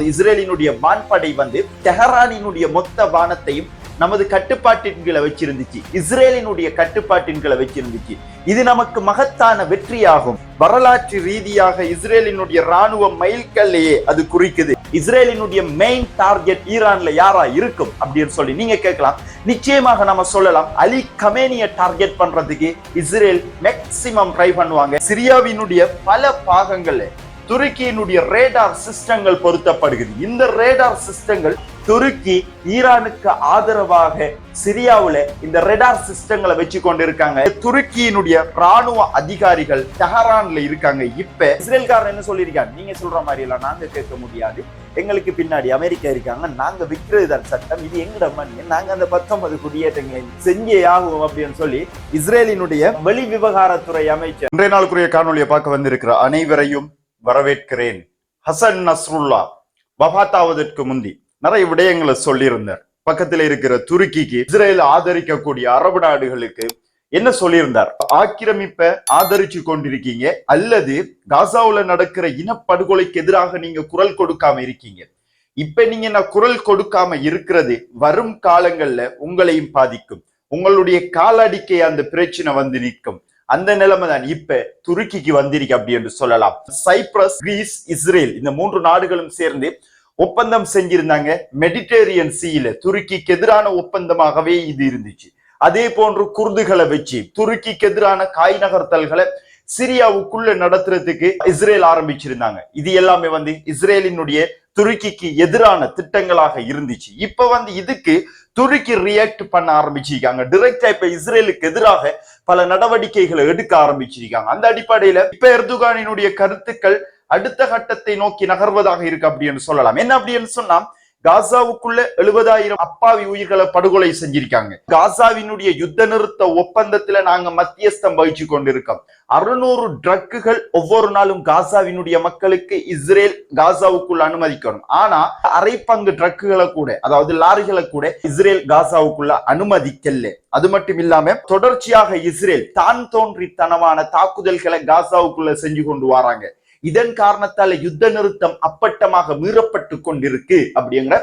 இஸ்ரேலினுடைய வான்படை தெஹரானினுடைய மொத்த வானத்தையும் நமது கட்டுப்பாட்டின் கீழ வச்சிருந்துச்சு. இஸ்ரேலினுடைய கட்டுப்பாட்டின் கீழ வச்சிருந்துச்சு. இது நமக்கு மகத்தான வெற்றியாகும். வரலாற்று ரீதியாக இஸ்ரேலினுடைய ராணுவ மைல்கல்லையே அது குறிக்குது. இஸ்ரேலினுடைய மெயின் டார்கெட் ஈரான்ல யாரா இருக்கும் அப்படின்னு சொல்லி நீங்க கேட்கலாம். நிச்சயமாக நம்ம சொல்லலாம், அலி கமேனிய டார்கெட் பண்றதுக்கு இஸ்ரேல் மேக்சிமம் ட்ரை பண்ணுவாங்க. சிரியாவினுடைய பல பாகங்கள்ல துருக்கியினுடைய ரேடார் சிஸ்டங்கள் பொருத்தப்படுகிறது. இந்த ரேடார் சிஸ்டங்கள் துருக்கி ஈரானுக்கு ஆதரவாக சிரியாவுல இந்த ரேடார் சிஸ்டங்களை வச்சு கொண்டிருக்காங்க. துருக்கியினுடைய ராணுவ அதிகாரிகள் தெஹரான்ல இருக்காங்க. இப்ப இஸ்ரேல்காரன் என்ன சொல்லியிருக்காங்க, நீங்க சொல்ற மாதிரி எல்லாம் நாங்க கேட்க முடியாது, எங்களுக்கு பின்னாடி அமெரிக்கா இருக்காங்க, நாங்க விற்கிறதுதான் சட்டம், இது எங்கட மண், நாங்க அந்த 19 குடியேற்றங்களை செஞ்சே ஆகும் அப்படின்னு சொல்லி இஸ்ரேலினுடைய வெளி விவகாரத்துறை அமைச்சர் இன்றைய நாளுக்குரிய காணொலியை பார்க்க வந்திருக்கிற அனைவரையும் வரவேற்கிறேன். ஹசன் நஸ்ருல்லா வஃபாத்தாவதற்கு முந்தி நிறைய விடயங்களை சொல்லியிருந்தார். பக்கத்துல இருக்கிற துருக்கிக்கு இஸ்ரேல் ஆதரிக்கக்கூடிய அரபு நாடுகளுக்கு என்ன சொல்லியிருந்தார், ஆக்கிரமிப்பை ஆதரிச்சு கொண்டிருக்கீங்க அல்லது காசாவுல நடக்கிற இனப்படுகொலைக்கு எதிராக நீங்க குரல் கொடுக்காம இருக்கீங்க. இப்ப நீங்க நான் குரல் கொடுக்காம இருக்கிறது வரும் காலங்கள்ல உங்களையும் பாதிக்கும். உங்களுடைய காலடிக்கை அந்த பிரச்சனை நிற்கும். அந்த நிலைமை தான் இப்ப துருக்கிக்கு வந்திருக்கு அப்படி என்று சொல்லலாம். சைப்ரஸ், கிரீஸ், இஸ்ரேல் இந்த 3 நாடுகளும் சேர்ந்து ஒப்பந்தம் செஞ்சிருந்தாங்க. மெடிட்டேரியன் சீல துருக்கிக்கு எதிரான ஒப்பந்தமாகவே இது இருந்துச்சு. அதே போன்று குர்துகளை வச்சு துருக்கிக்கு எதிரான காய் நகர்த்தல்களை சிரியாவுக்குள்ள நடத்துறதுக்கு இஸ்ரேல் ஆரம்பிச்சிருந்தாங்க. இது எல்லாமே இஸ்ரேலினுடைய துருக்கிக்கு எதிரான திட்டங்களாக இருந்துச்சு. இப்ப இதுக்கு துருக்கி ரியாக்ட் பண்ண ஆரம்பிச்சிருக்காங்க. டைரக்டா இப்ப இஸ்ரேலுக்கு எதிராக பல நடவடிக்கைகளை எடுக்க ஆரம்பிச்சிருக்காங்க. அந்த அடிப்படையில இப்ப எர்துகானினுடைய கருத்துக்கள் அடுத்த கட்டத்தை நோக்கி நகர்வதாக இருக்கு அப்படின்னு சொல்லலாம். என்ன அப்படின்னு சொன்னா, காசாவுக்குள்ள 70,000 அப்பாவி உயிர்களை படுகொலை செஞ்சிருக்காங்க. காசாவினுடைய யுத்த நிறுத்த ஒப்பந்தத்துல நாங்க மத்தியஸ்தம் வகிச்சு கொண்டிருக்கோம். 600 ட்ரக்குகள் ஒவ்வொரு நாளும் காசாவினுடைய மக்களுக்கு இஸ்ரேல் காசாவுக்குள்ள அனுமதிக்கணும். ஆனா அரை பங்கு ட்ரக்குகளை கூட, அதாவது லாரிகளை கூட இஸ்ரேல் காசாவுக்குள்ள அனுமதிக்கல. அது மட்டும் இல்லாம தொடர்ச்சியாக இஸ்ரேல் தான் தோன்றித்தனமான தாக்குதல்களை காசாவுக்குள்ள செஞ்சு கொண்டு வராங்க. இதன் காரணத்தால யுத்த நிறுத்தம் அப்பட்டமாக மீறப்பட்டு கொண்டிருக்கு அப்படிங்கிற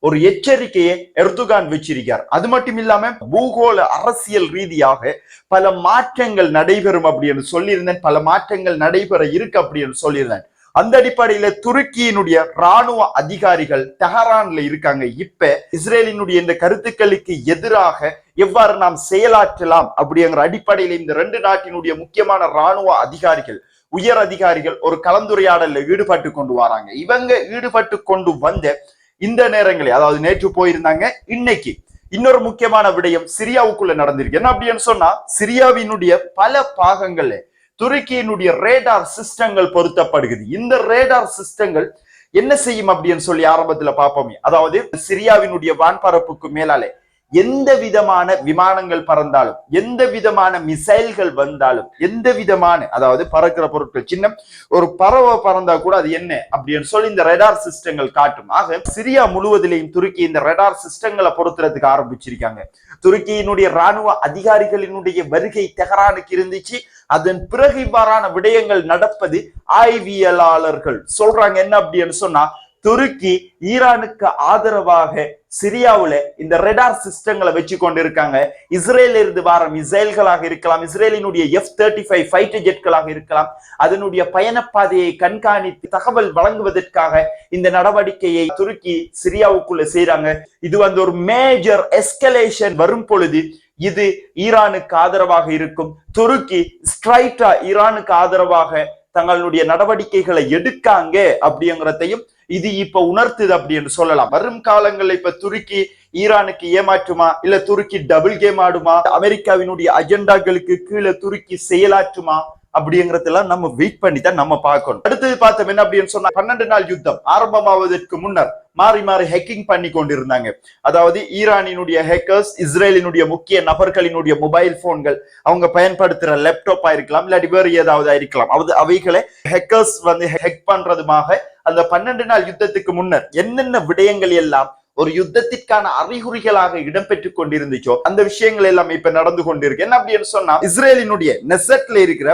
ஒரு எச்சரிக்கையை எர்துகான் வச்சிருக்கார். அது மட்டும் இல்லாம பூகோள அரசியல் ரீதியாக பல மாற்றங்கள் நடைபெறும் அப்படின்னு சொல்லியிருந்தேன். பல மாற்றங்கள் நடைபெற இருக்கு அப்படின்னு சொல்லியிருந்தேன். அந்த அடிப்படையில துருக்கியினுடைய ராணுவ அதிகாரிகள் தெஹரான்ல இருக்காங்க. இப்ப இஸ்ரேலினுடைய இந்த கருத்துக்களுக்கு எதிராக எவ்வாறு நாம் செயலாற்றலாம் அப்படிங்கிற அடிப்படையில இந்த 2 நாட்டினுடைய முக்கியமான ராணுவ அதிகாரிகள், உயர் அதிகாரிகள் ஒரு கலந்துரையாடல்ல ஈடுபட்டு கொண்டு வராங்க. இவங்க ஈடுபட்டு கொண்டு வந்த இந்த நேரங்களே, அதாவது நேற்று போயிருந்தாங்க, இன்னைக்கு இன்னொரு முக்கியமான விடயம் சிரியாவுக்குள்ள நடந்திருக்கு. என்ன அப்படின்னு சொன்னா, சிரியாவினுடைய பல பாகங்கள்ல துருக்கியினுடைய ரேடார் சிஸ்டங்கள் பொருத்தப்படுகிறது. இந்த ரேடார் சிஸ்டங்கள் என்ன செய்யும் அப்படின்னு சொல்லி ஆரம்பத்துல பார்ப்போமே, அதாவது சிரியாவினுடைய வான்பரப்புக்கு மேலாலே எந்த விதமான விமானங்கள் பறந்தாலும், எந்த விதமான மிசைல்கள் வந்தாலும், எந்த விதமான, அதாவது பறக்கிற பொருட்கள், சின்ன ஒரு பறவை பறந்தா கூட அது என்ன அப்படின்னு சொல்லி இந்த ரேடார் சிஸ்டங்கள் காட்டும். ஆக சிரியா முழுவதிலையும் துருக்கி இந்த ரேடார் சிஸ்டங்களை பொருத்துறதுக்கு ஆரம்பிச்சிருக்காங்க. துருக்கியினுடைய ராணுவ அதிகாரிகளினுடைய வருகை தெஹரானுக்கு இருந்துச்சு. அதன் பிறகு இவ்வாறான விடயங்கள் நடப்பது ஆய்வியலாளர்கள் சொல்றாங்க. என்ன அப்படின்னு சொன்னா, துருக்கி ஈரானுக்கு ஆதரவாக சிரியாவுல இந்த ரேடார் சிஸ்டங்களை வச்சு கொண்டிருக்காங்க. இஸ்ரேல இருந்து வர மிசைல்களாக இருக்கலாம், இஸ்ரேலினுடைய F-35 ஃபைட்டர் ஜெட்களாக இருக்கலாம், அதனுடைய பயணப்பாதையை கண்காணித்து தகவல் வழங்குவதற்காக இந்த நடவடிக்கையை துருக்கி சிரியாவுக்குள்ள செய்யறாங்க. இது ஒரு மேஜர் எஸ்கலேஷன் வரும் பொழுது இது ஈரானுக்கு ஆதரவாக இருக்கும். துருக்கி ஸ்ட்ரைட்டா ஈரானுக்கு ஆதரவாக தங்களுடைய நடவடிக்கைகளை எடுக்காங்க அப்படிங்கிறதையும் இது இப்ப உணர்த்துது அப்படின்னு சொல்லலாம். வரும் காலங்கள்ல இப்ப துருக்கி ஈரானுக்கு ஏமாற்றுமா, இல்ல துருக்கி டபுள் கேம் ஆடுமா, அமெரிக்காவினுடைய அஜெண்டாக்களுக்கு கீழே துருக்கி செயலாற்றுமா அப்படிங்கறதெல்லாம் நம்ம வெயிட் பண்ணி தான் நம்ம பார்க்கணும். அடுத்தது பார்த்தோம் என்ன அப்படின்னு சொன்னா, 12 நாள் யுத்தம் ஆரம்பமாவதற்கு முன்னர் மாறி மாறி ஹேக்கிங் பண்ணி கொண்டிருந்தாங்க. அதாவது ஈரானினுடைய ஹேக்கர்ஸ் இஸ்ரேலினுடைய முக்கிய நபர்களினுடைய மொபைல் போன்கள், அவங்க பயன்படுத்துற லேப்டாப்பா இருக்கலாம், இல்லாட்டி வேறு ஏதாவது இருக்கலாம், அவைகளை ஹேக்கர்ஸ் ஹேக் பண்றதுமாக அந்த 12 நாள் யுத்தத்துக்கு முன்னர் என்னென்ன விடயங்கள் எல்லாம் ஒரு யுத்தத்திற்கான அறிகுறிகளாக இடம்பெற்றுக் கொண்டிருந்துச்சோ அந்த விஷயங்கள் எல்லாம் இப்ப நடந்து கொண்டிருக்கு. என்ன அப்படின்னு சொன்னா, இஸ்ரேலினுடைய நெசட்ல இருக்கிற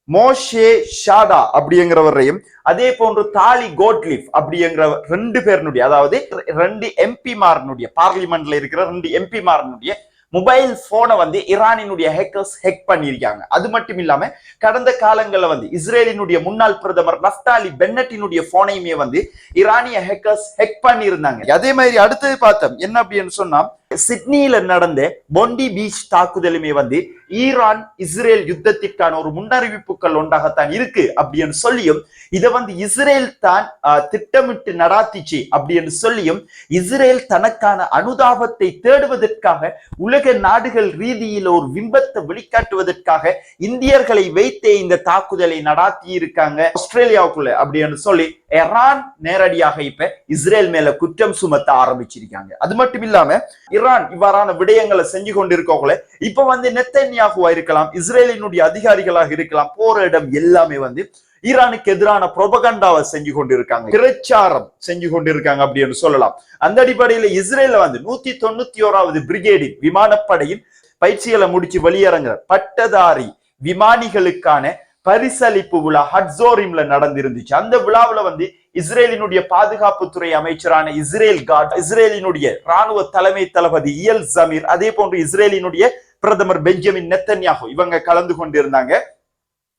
மோஷே ஷாடா அப்படிங்கிறவரையும் அதே போன்று தாலி கோட்லிஃப் அப்படிங்கிற 2 பேருடைய, அதாவது 2 எம்பிமாரனுடைய, பார்லிமெண்ட்ல இருக்கிற 2 எம்பிமாரனுடைய மொபைல் போனை வந்து ஈரானினுடைய ஹேக்கர்ஸ் ஹேக் பண்ணியிருக்காங்க. அது மட்டும் இல்லாம கடந்த காலங்களில் வந்து இஸ்ரேலினுடைய முன்னாள் பிரதமர் நஃப்தாலி பென்னட்டினுடைய போனையுமே வந்து ஈரானிய ஹேக்கர்ஸ் ஹேக் பண்ணியிருந்தாங்க. அதே மாதிரி அடுத்தது பார்த்தோம் என்ன அப்படின்னு சொன்னா, சிட்னியில நடந்த பொண்டி பீச் தாக்குதலுமே வந்து ஈரான் இஸ்ரேல் யுத்தத்திற்கான ஒரு முன்னறிவிப்புகள் ஒன்றாகத்தான் இருக்கு அப்படின்னு சொல்லியும், இதை வந்து இஸ்ரேல் தான் திட்டமிட்டு நடாத்திச்சு அப்படின்னு சொல்லியும், இஸ்ரேல் தனக்கான அனுதாபத்தை தேடுவதற்காக உலக நாடுகள் ரீதியில் ஒரு பிம்பத்தை வெளிக்காட்டுவதற்காக இந்தியர்களை வைத்தே இந்த தாக்குதலை நடாத்தி இருக்காங்க ஆஸ்திரேலியாவுக்குள்ள அப்படின்னு சொல்லி ஈரான் நேரடியாக இப்ப இஸ்ரேல் மேல குற்றம் சுமத்த ஆரம்பிச்சிருக்காங்க. அது மட்டும் இல்லாம ஈரான் இவ்வாறான விடயங்களை செஞ்சு கொண்டிருக்கோங்களே, இப்ப வந்து நெத்தன்யாகுவா இருக்கலாம், இஸ்ரேலினுடைய அதிகாரிகளாக இருக்கலாம், போற இடம் எல்லாமே வந்து ஈரானுக்கு எதிரான புரோபகண்டாவை செஞ்சு கொண்டிருக்காங்க, பிரச்சாரம் செஞ்சு கொண்டிருக்காங்க அப்படின்னு சொல்லலாம். அந்த அடிப்படையில இஸ்ரேல வந்து 191வது பிரிகேடின் விமானப்படையின் பயிற்சிகளை முடிச்சு வெளியிறங்குற பட்டதாரி விமானிகளுக்கான பரிசளிப்பு விழா ஹட்சோரிம்ல நடந்திருந்துச்சு. அந்த விழாவுல வந்து இஸ்ரேலினுடைய பாதுகாப்புத்துறை அமைச்சரான இஸ்ரேல் காட், இஸ்ரேலினுடைய ராணுவ தலைமை தளபதி இயல் ஜமீர், அதே போன்று இஸ்ரேலினுடைய பிரதமர் பெஞ்சமின் நெத்தன்யாகு இவங்க கலந்து கொண்டிருந்தாங்க.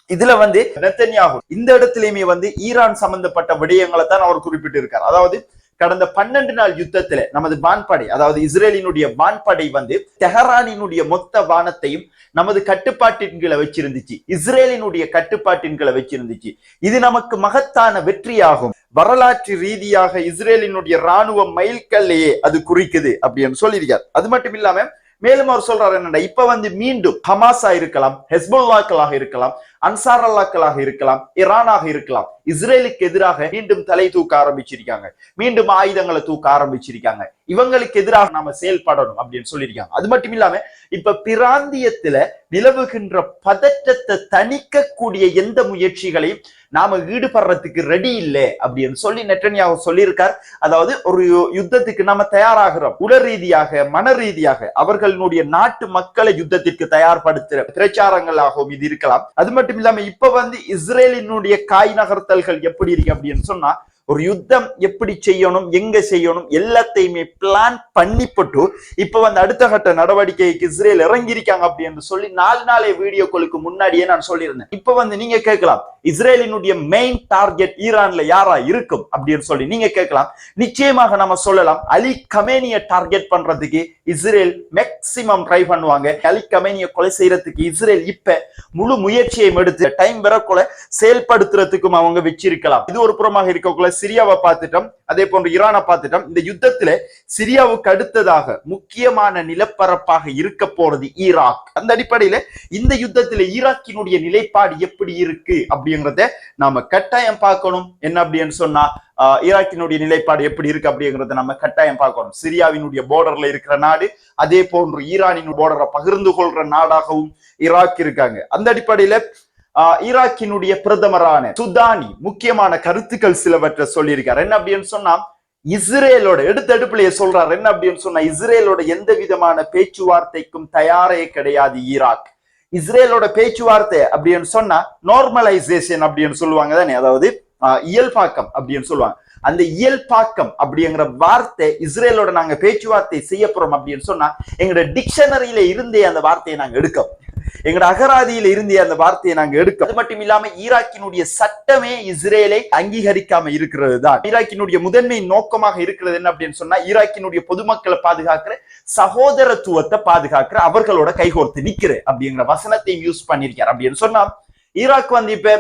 இதுல வந்து நெத்தன்யாகு இந்த இடத்திலேயுமே வந்து ஈரான் சம்பந்தப்பட்ட விடயங்களை தான் அவர் குறிப்பிட்டு இருக்கார். அதாவது கடந்த 12 நாள் யுத்தத்துல நமது வான்படை, அதாவது இஸ்ரேலினுடைய வான்படை வந்து தெஹரானினுடைய மொத்த வானத்தையும் நமது கட்டுப்பாட்டின் கீழே வச்சிருந்துச்சு, இஸ்ரேலினுடைய கட்டுப்பாட்டின் கீழே வச்சிருந்துச்சு. இது நமக்கு மகத்தான வெற்றியாகும். வரலாற்று ரீதியாக இஸ்ரேலினுடைய ராணுவ மைல்கல்லையே அது குறிக்குது அப்படின்னு சொல்லியிருக்கார். அது மட்டும் இல்லாம மேலும் அவர் சொல்றாரு என்னன்னா, இப்ப வந்து மீண்டும் ஹமாஸா இருக்கலாம், ஹெஸ்புல்லாக்களாக இருக்கலாம், அன்சார் அல்லாக்களாக இருக்கலாம், ஈரானாக இருக்கலாம், இஸ்ரேலுக்கு எதிராக மீண்டும் தலை தூக்க ஆரம்பிச்சிருக்காங்க, மீண்டும் ஆயுதங்களை தூக்க ஆரம்பிச்சிருக்காங்க. இவங்களுக்கு எதிராக நாம செயல்படணும் அப்படின்னு சொல்லியிருக்காங்க. அது மட்டும் இல்லாம இப்ப பிராந்தியத்துல நிலவுகின்ற பதற்றத்தை தணிக்கக்கூடிய எந்த முயற்சிகளையும் நாம ஈடுபடுறதுக்கு ரெடி இல்லை அப்படின்னு சொல்லி நெட்டன்யாஹு சொல்லியிருக்கார். அதாவது ஒரு யுத்தத்துக்கு நாம தயாராகிறோம், உடல் ரீதியாக மன ரீதியாக அவர்களுடைய நாட்டு மக்களை யுத்தத்திற்கு தயார்படுத்துற பிரச்சாரங்களாகவும் இது இருக்கலாம். அது மட்டும் இல்லாம இப்ப வந்து இஸ்ரேலினுடைய காய் நகர்த்தல்கள் எப்படி இருக்கு அப்படின்னு சொன்னா, ஒரு யுத்தம் எப்படி செய்யணும், எங்க செய்யணும் எல்லாத்தையுமே பிளான் பண்ணிப்பட்டு இப்ப வந்து அடுத்த கட்ட நடவடிக்கைக்கு இஸ்ரேல் இறங்கியிருக்காங்க அப்படின்னு சொல்லி 4 நாளே வீடியோக்களுக்கு முன்னாடியே நான் சொல்லியிருந்தேன். இப்ப வந்து நீங்க கேட்கலாம், இஸ்ரேலினுடைய மெயின் டார்கெட் ஈரான்ல யாரா இருக்கும் அப்படின்னு சொல்லி நீங்க கேட்கலாம். நிச்சயமாக நம்ம சொல்லலாம், அலி கமேனியை டார்கெட் பண்றதுக்கு இஸ்ரேல் மேக்சிமம் ட்ரை பண்ணுவாங்க. அலி கமேனியை கொலை செய்யறதுக்கு இஸ்ரேல் இப்ப முழு முயற்சியையும் எடுத்து டைம் வரக்குள்ள செயல்படுத்துறதுக்கும் அவங்க வச்சிருக்கலாம். இது ஒரு புறமாக இருக்கக்குள்ள சிரியாவை பார்த்துட்டோம், அதே போன்று ஈரானை பார்த்துட்டோம். இந்த யுத்தத்துல சிரியாவுக்கு அடுத்ததாக முக்கியமான நிலப்பரப்பாக இருக்க போறது ஈராக். அந்த அடிப்படையில இந்த யுத்தத்துல ஈராக்கினுடைய நிலைப்பாடு எப்படி இருக்கு அப்படிங்கிறத நாம கட்டாயம் பார்க்கணும். என்ன அப்படின்னு சொன்னா, ஈராக்கினுடைய நிலைப்பாடு எப்படி இருக்கு அப்படிங்கிறத நம்ம கட்டாயம் பார்க்கணும். சிரியாவினுடைய போர்டர்ல இருக்கிற நாடு, அதே போன்று ஈரானின் போர்டரை பகிர்ந்து கொள்ற நாடாகவும் ஈராக் இருக்காங்க. அந்த அடிப்படையில ஈராக்கினுடைய பிரதமரான சுதானி முக்கியமான கருத்துக்கள் சிலவற்றை சொல்லியிருக்காரு. என்ன அப்படின்னு சொன்னா, இஸ்ரேலோட எடுத்தடுப்புலயே சொல்றாரு. என்ன அப்படின்னு சொன்னா, இஸ்ரேலோட எந்த விதமான பேச்சுவார்த்தைக்கும் தயாரே கிடையாது ஈராக். இஸ்ரேலோட பேச்சுவார்த்தை அப்படின்னு சொன்னா நார்மலைசேஷன் அப்படின்னு சொல்லுவாங்க தானே, அதாவது இயல்பாக்கம் அப்படின்னு சொல்லுவாங்க. அந்த இயல்பாக்கம் அப்படிங்கிற வார்த்தை இஸ்ரேலோட நாங்க பேச்சுவார்த்தை செய்ய போறோம் அப்படின்னு சொன்னா எங்களோட டிக்ஷனரியில இருந்தே அந்த வார்த்தையை நாங்க எடுக்கோம், எங்களோட அகராதியில இருந்தே அந்த வார்த்தையை நாங்க எடுக்க. அது மட்டும் இல்லாம ஈராக்கினுடைய சட்டமே இஸ்ரேலை அங்கீகரிக்காம இருக்கிறது தான் ஈராக்கினுடைய முதன்மை நோக்கமாக இருக்கிறது. என்ன அப்படின்னு சொன்னா, ஈராக்கினுடைய பொதுமக்களை பாதுகாக்கிற, சகோதரத்துவத்தை பாதுகாக்கிற, அவர்களோட கைகோர்த்து நிக்கிற அப்படிங்கிற வசனத்தையும் யூஸ் பண்ணிருக்காரு. அப்படின்னு சொன்னா ஈராக் வந்து இப்ப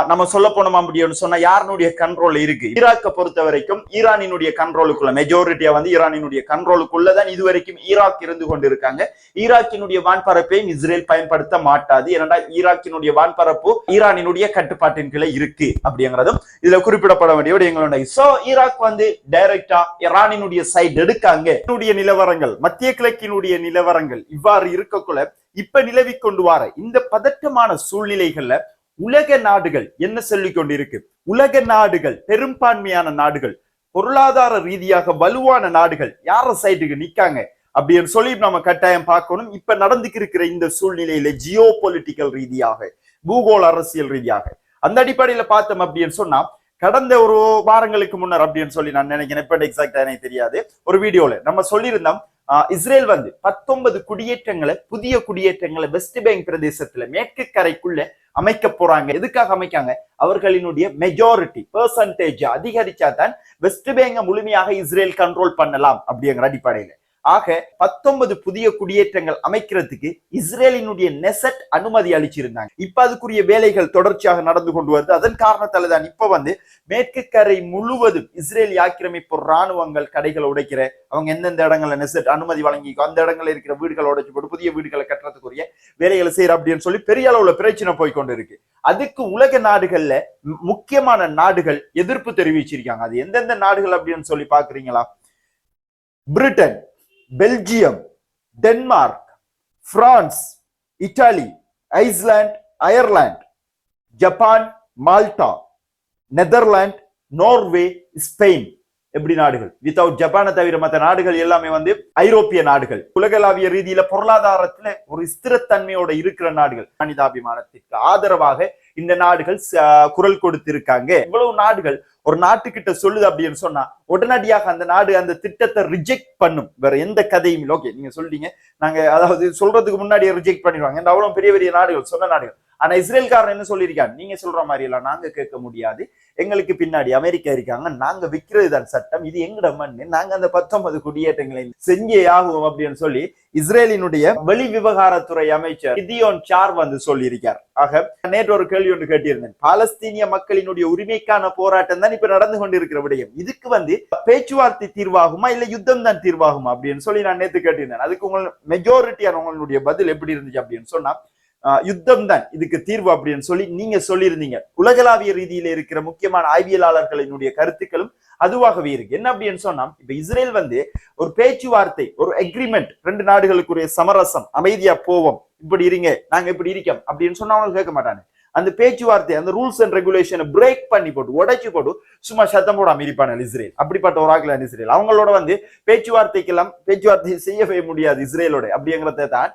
நம்ம சொல்ல போனோம் அப்படின்னு சொன்னா யாருடைய கண்ட்ரோல் இருக்கு? ஈராக்கை பொறுத்த வரைக்கும் ஈரானினுடைய கண்ட்ரோலுக்குள்ள மெஜாரிட்டியா வந்து ஈரானினுடைய கண்ட்ரோலுக்குள்ளதான் இதுவரைக்கும் ஈராக் இருந்து கொண்டிருக்காங்க. ஈராக்கினுடைய வான்பரப்பையும் இஸ்ரேல் பயன்படுத்த மாட்டாது. ஏனென்றால் ஈராக்கினுடைய வான்பரப்பு ஈரானினுடைய கட்டுப்பாட்டின் கீழே இருக்கு அப்படிங்கிறதும் இதுல குறிப்பிடப்பட வேண்டிய விடயங்களுடைய. சோ ஈராக் வந்து டைரக்டா ஈரானினுடைய சைடு எடுக்காங்க. நிலவரங்கள், மத்திய கிழக்கினுடைய நிலவரங்கள் இவ்வாறு இருக்கக்குள்ள இப்ப நிலவி கொண்டு வர இந்த பதட்டமான சூழ்நிலைகள்ல உலக நாடுகள் என்ன சொல்லிக் கொண்டிருக்கு? உலக நாடுகள், பெரும்பான்மையான நாடுகள், பொருளாதார ரீதியாக வலுவான நாடுகள் யார சைடுக்கு நிக்காங்க அப்படின்னு சொல்லி நம்ம கட்டாயம் பார்க்கணும். இப்ப நடந்துக்கு இருக்கிற இந்த சூழ்நிலையில ஜியோ பொலிட்டிக்கல் ரீதியாக பூகோள அரசியல் ரீதியாக. அந்த அடிப்படையில பார்த்தோம் அப்படின்னு சொன்னா கடந்த ஒரு வாரங்களுக்கு முன்னர் அப்படின்னு சொல்லி நான் நினைக்கிறேன், இப்ப எக்ஸாக்டா எனக்கு தெரியாது, ஒரு வீடியோல நம்ம சொல்லியிருந்தோம் இஸ்ரேல் 19 குடியேற்றங்களை, புதிய குடியேற்றங்களை வெஸ்ட் பேங்க் பிரதேசத்துல மேற்கு கரைக்குள்ள அமைக்க போறாங்க. எதுக்காக அமைக்காங்க? அவர்களினுடைய மெஜாரிட்டி பெர்சன்டேஜ் அதிகரிச்சா தான் வெஸ்ட் பேங்கை முழுமையாக இஸ்ரேல் கண்ட்ரோல் பண்ணலாம் அப்படிங்கிற அடிப்படையில. ஆக 19 புதிய குடியேற்றங்கள் அமைக்கிறதுக்கு இஸ்ரேலினுடைய நெசட் அனுமதி அளிச்சிருந்தாங்க. இப்ப அதுக்குரிய வேலைகள் தொடர்ச்சியாக நடந்து கொண்டு வருது. அதன் காரணத்தால தான் இப்ப மேற்கு கரை முழுவதும் இஸ்ரேலி ஆக்கிரமிப்பு ராணுவங்கள் கடைகளை உடைக்கிற, அவங்க எந்தெந்த இடங்கள்ல நெசட் அனுமதி வழங்கிக்கோ அந்த இடங்கள்ல இருக்கிற வீடுகளை உடைச்சு போட்டு புதிய வீடுகளை கட்டுறதுக்குரிய வேலைகளை செய்யற அப்படின்னு சொல்லி பெரிய அளவுல பிரச்சனை போய்கொண்டு இருக்கு. அதுக்கு உலக நாடுகள்ல முக்கியமான நாடுகள் எதிர்ப்பு தெரிவிச்சிருக்காங்க. அது எந்தெந்த நாடுகள் அப்படின்னு சொல்லி பாக்குறீங்களா? Britain, Belgium, Denmark, France, Italy, Iceland, Ireland, Japan, Malta, Netherlands, Norway, Spain. எப்படி நாடுகள்? வித்தவுட் ஜப்பானை தவிர மற்ற நாடுகள் எல்லாமே ஐரோப்பிய நாடுகள். உலகளாவிய ரீதியில பொருளாதாரத்துல ஒரு ஸ்திரத்தன்மையோட இருக்கிற நாடுகள். மனிதாபிமானத்திற்கு ஆதரவாக இந்த நாடுகள் குரல் கொடுத்திருக்காங்க. இவ்வளவு நாடுகள் ஒரு நாட்டுக்கிட்ட சொல்லுது அப்படின்னு சொன்னா உடனடியாக அந்த நாடு அந்த திட்டத்தை ரிஜெக்ட் பண்ணும். வேற எந்த கதையும் இல்லை. ஓகே, நீங்க சொல்றீங்க, நாங்க அதாவது சொல்றதுக்கு முன்னாடியே ரிஜெக்ட் பண்ணிடுவாங்க. இந்த அவ்வளவு பெரிய பெரிய நாடுகள், சொன்ன நாடுகள். ஆனா இஸ்ரேல்காரன் என்ன சொல்லியிருக்காங்க? நீங்க சொல்ற மாதிரி எல்லாம் நாங்க கேட்க முடியாது, எங்களுக்கு பின்னாடி அமெரிக்கா இருக்காங்க, நாங்க விற்கிறது தான் சட்டம், இது எங்கட மண்ணு, நாங்க அந்த 19 குடியேற்றங்களை செஞ்சே ஆகுவோம் அப்படின்னு சொல்லி இஸ்ரேலினுடைய வெளி விவகாரத்துறை அமைச்சர் கிதியோன் சார் சொல்லியிருக்கார். ஆக நேற்று ஒரு கேள்வி ஒன்று கேட்டிருந்தேன். பாலஸ்தீனிய மக்களினுடைய உரிமைக்கான போராட்டம் தான் இப்ப நடந்து கொண்டிருக்கிற விடயம். இதுக்கு பேச்சுவார்த்தை தீர்வாகுமா இல்ல யுத்தம் தான் தீர்வாகுமா அப்படின்னு சொல்லி நான் நேற்று கேட்டிருந்தேன். அதுக்கு உங்கள் மெஜாரிட்டியான உங்களுடைய பதில் எப்படி இருந்துச்சு அப்படின்னு சொன்னா யுத்தம் தான் இதுக்கு தீர்வு அப்படின்னு சொல்லி நீங்க சொல்லியிருந்தீங்க. உலகளாவிய ரீதியில இருக்கிற முக்கியமான ஆய்வியலாளர்களினுடைய கருத்துக்களும் அதுவாகவே இருக்கு. என்ன அப்படின்னு சொன்னா, இப்ப இஸ்ரேல் ஒரு பேச்சுவார்த்தை, ஒரு அக்ரிமெண்ட், 2 நாடுகளுக்குரிய சமரசம், அமைதியா போவோம், இப்படி இருங்க, நாங்க இப்படி இருக்கோம் அப்படின்னு சொன்னா அவங்க கேட்க மாட்டாங்க. அந்த பேச்சுவார்த்தை, அந்த ரூல்ஸ் அண்ட் ரெகுலேஷனை பிரேக் பண்ணி போட்டு உடைச்சு போட்டு சும்மா சத்தம் போடாம இருப்பான இஸ்ரேல். அப்படிப்பட்ட ஒரு ஆகலாம் இஸ்ரேல். அவங்களோட பேச்சுவார்த்தைக்கெல்லாம் பேச்சுவார்த்தை செய்யவே முடியாது இஸ்ரேலோட அப்படிங்கிறத தான்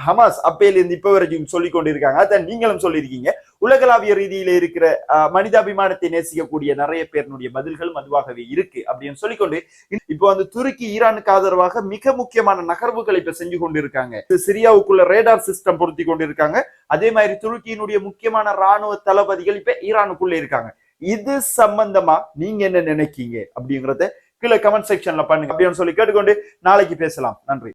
ஹமாஸ் அப்பையிலிருந்து இப்ப வரைக்கும் சொல்லிக் கொண்டிருக்காங்க. அதான் நீங்களும் சொல்லியிருக்கீங்க. உலகளாவிய ரீதியில இருக்கிற மனிதாபிமானத்தை நேசிக்கக்கூடிய நிறைய பேருடைய பதில்களும் அதுவாகவே இருக்கு அப்படின்னு சொல்லிக்கொண்டு இப்போ துருக்கி ஈரானுக்கு ஆதரவாக மிக முக்கியமான நகர்வுகளை இப்ப செஞ்சு கொண்டிருக்காங்க. சிரியாவுக்குள்ள ரேடார் சிஸ்டம் பொருத்தி கொண்டிருக்காங்க. அதே மாதிரி துருக்கியினுடைய முக்கியமான ராணுவ தளபதிகள் இப்ப ஈரானுக்குள்ள இருக்காங்க. இது சம்பந்தமா நீங்க என்ன நினைக்கீங்க அப்படிங்கறத கீழே கமெண்ட் செக்ஷன்ல பண்ணுங்க அப்படின்னு சொல்லி கேட்டுக்கொண்டு நாளைக்கு பேசலாம். நன்றி.